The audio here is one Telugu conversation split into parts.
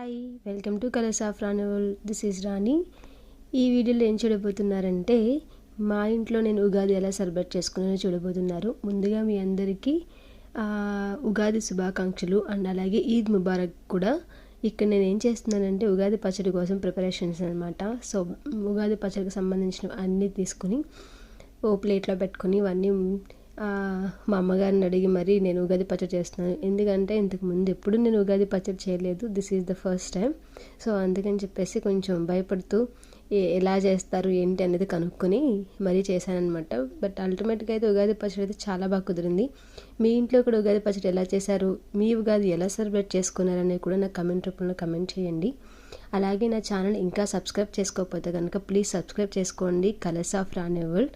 Hi, welcome to colours of Rani world. This is Rani. ఈ వీడియోలో ఏం చూడబోతున్నారంటే, మా ఇంట్లో నేను ఉగాది ఎలా సెలబ్రేట్ చేసుకున్నానో చూడబోతున్నారు. ముందుగా మీ అందరికీ ఉగాది శుభాకాంక్షలు అండ్ అలాగే ఈద్ ముబారక్ కూడా. ఇక్కడ నేను ఏం చేస్తున్నానంటే ఉగాది పచ్చడి కోసం ప్రిపరేషన్స్ అనమాట. సో ఉగాది పచ్చడికి సంబంధించిన అన్నీ తీసుకుని ఓ ప్లేట్లో పెట్టుకొని ఇవన్నీ మా అమ్మగారిని అడిగి మరి నేను ఉగాది పచ్చడి చేస్తున్నాను. ఎందుకంటే ఇంతకు ముందు ఎప్పుడు నేను ఉగాది పచ్చడి చేయలేదు. This is the first time. So అందుకని చెప్పేసి కొంచెం భయపడుతూ ఎలా చేస్తారు ఏంటి అనేది కనుక్కొని మరీ చేశానమాట. బట్ అల్టిమేట్గా అయితే ఉగాది పచ్చడి అయితే చాలా బాగా కుదిరింది. మీ ఇంట్లో కూడా ఉగాది పచ్చడి ఎలా చేశారు, మీ ఉగాది ఎలా సెలబ్రేట్ చేసుకున్నారనేది కూడా నాకు కమెంట్ రూపంలో కమెంట్ చేయండి. అలాగే నా ఛానల్ ఇంకా సబ్స్క్రైబ్ చేసుకోకపోతే కనుక ప్లీజ్ సబ్స్క్రైబ్ చేసుకోండి, colours of Rani world.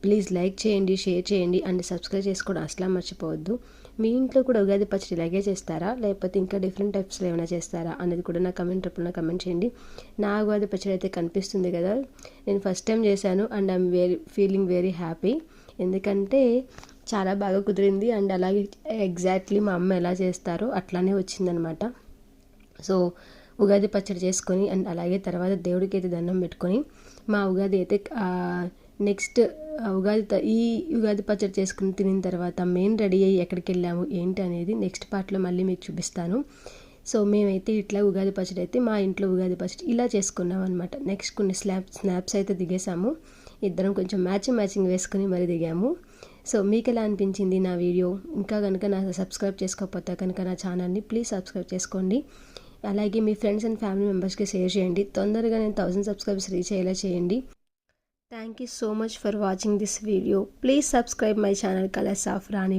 Please like చేయండి, షేర్ చేయండి అండ్ సబ్స్క్రైబ్ చేసుకోవడం అసలు మర్చిపోవద్దు. మీ ఇంట్లో కూడా ఉగాది పచ్చడి ఇలాగే చేస్తారా, లేకపోతే ఇంకా డిఫరెంట్ టైప్స్లో ఏమైనా చేస్తారా అనేది కూడా నా కమెంట్ రూపంలో కమెంట్ చేయండి. నా ఉగాది పచ్చడి అయితే కనిపిస్తుంది కదా, నేను ఫస్ట్ టైం చేశాను and I'm feeling very happy. ఎందుకంటే చాలా బాగా కుదిరింది అండ్ అలాగే ఎగ్జాక్ట్లీ మా అమ్మ ఎలా చేస్తారో అట్లానే వచ్చిందనమాట. సో ఉగాది పచ్చడి చేసుకొని అండ్ అలాగే తర్వాత దేవుడికి అయితే దండం పెట్టుకొని మా ఉగాది అయితే నెక్స్ట్ ఈ ఉగాది పచ్చడి చేసుకుని తినిన తర్వాత మేము రెడీ అయ్యి ఎక్కడికి వెళ్ళాము ఏంటి అనేది నెక్స్ట్ పార్ట్లో మళ్ళీ మీకు చూపిస్తాను. సో మేమైతే ఇట్లా ఉగాది పచ్చడి అయితే మా ఇంట్లో ఉగాది పచ్చడి ఇలా చేసుకున్నాం అనమాట. నెక్స్ట్ కొన్ని స్నాప్స్ అయితే దిగేసాము. ఇద్దరం కొంచెం మ్యాచింగ్ వేసుకుని మరి దిగాము. సో మీకు ఎలా అనిపించింది నా వీడియో? ఇంకా కనుక నా సబ్స్క్రైబ్ చేసుకోకపోతే కనుక నా ఛానల్ని ప్లీజ్ సబ్స్క్రైబ్ చేసుకోండి. అలాగే మీ ఫ్రెండ్స్ అండ్ ఫ్యామిలీ మెంబర్స్కి షేర్ చేయండి. తొందరగా నేను 1000 సబ్స్క్రైబర్స్ రీచ్ అయ్యేలా చేయండి. Thank you so much for watching this video. Please subscribe my channel Colors of Rani World.